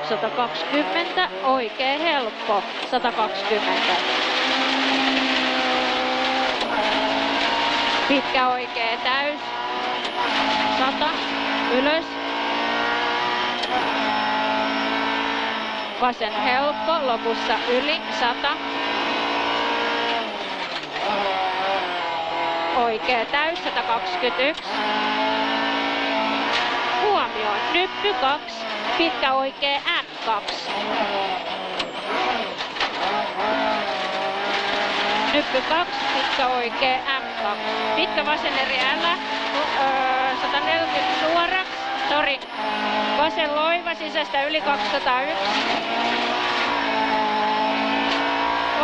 120, oikein helppo, 120. Pitkä oikea täys, 100, ylös. Vasen helppo, lopussa yli, 100. Oikea täys, 121. Huomioon, nyppy 2, pitkä oikea M2. Nyppy 2, pitkä oikea M2. Pitkä vasen eri L, 140 suoraksi, sori. Vasen loiva sisästä yli 201.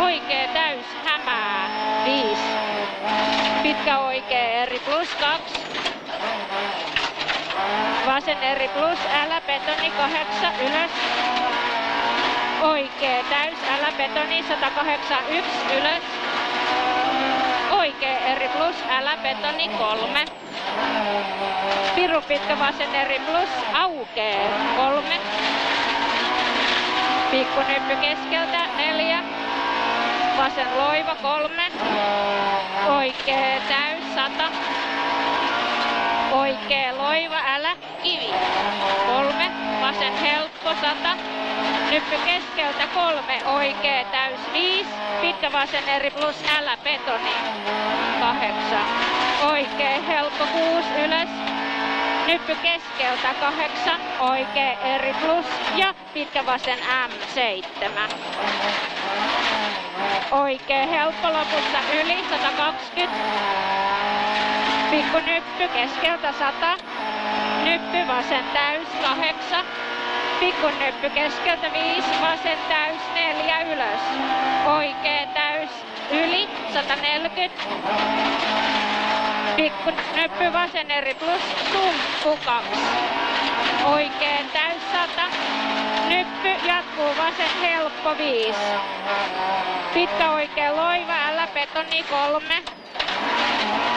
Oikea täys, hämää, 5. Pitkä oikea eri plus 2. Vasen eri plus, älä betoni 8, ylös. Oikea täys, älä betoni 181, ylös. Oikea eri plus, älä betoni 3. Piru pitkä vasen eri plus, aukee 3. Pikku nyppy keskeltä 4. Vasen loiva 3. Oikea täys 100. Oikea loiva, älä kivi 3. Vasen helppo 100. Nyppy keskeltä 3. Oikea täys 5. Pitkä vasen eri plus, älä betoni 8. Oikea helppo 6, ylös. Nyppy keskeltä 8. Oikea eri plus ja pitkä vasen M7. Oikea helppo lopussa yli 120. Pikku nyppy keskeltä 100. Nyppy vasen täys 8. Pikku nyppy keskeltä 5. Vasen täys 4, ylös. Oikea täys yli 140. Pikku nyppy vasen eri plus, tumppu 2. Oikea täys 100. Nyppy jatkuu vasen helppo 5. Pitkä oikea loiva, älä betoni 3.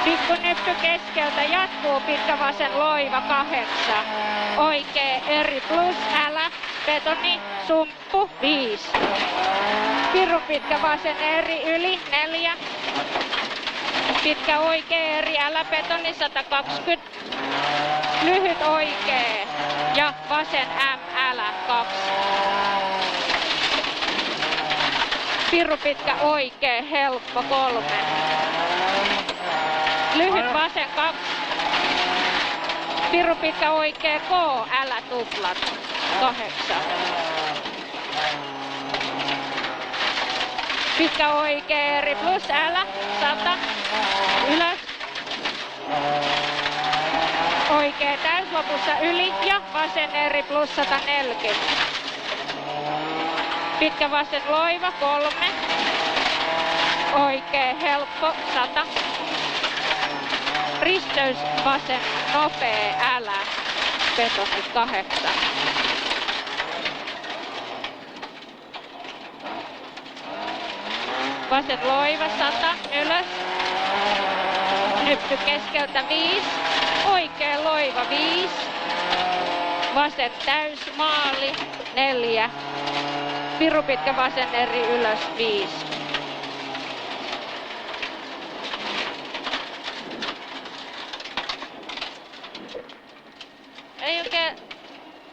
Pikku nyppy keskeltä jatkuu pitkä vasen loiva 8. Oikea eri plus, älä betoni, sumppu 5. Piru pitkä vasen eri yli 4. Pitkä oikea eri, älä betoni 120. Lyhyt oikea ja vasen M, älä 2. Piru pitkä oikea, helppo 3. Lyhyt vasen 2. Piru pitkä oikea K, älä tuplat 8. Pitkä oikea eri plus, älä 100. Ylös. Oikea täys lopussa yli ja vasen eri plus 140. Pitkä vasen loiva 3. Oikea helppo 100. Risteys vasen nopea, älä betoni 8. Vasen loiva 100, ylös. Nyppy keskeltä 5. Oikea loiva 5. Vasen täys maali 4. Piru pitkä vasen eri ylös 5. Ei oikein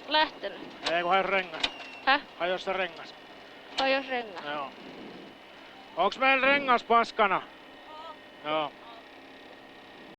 lähtenyt. Ei kun hajos rengas. Häh? Hajos se rengas. Hajos rengas. Joo. Onks meillä rengas paskana? Joo.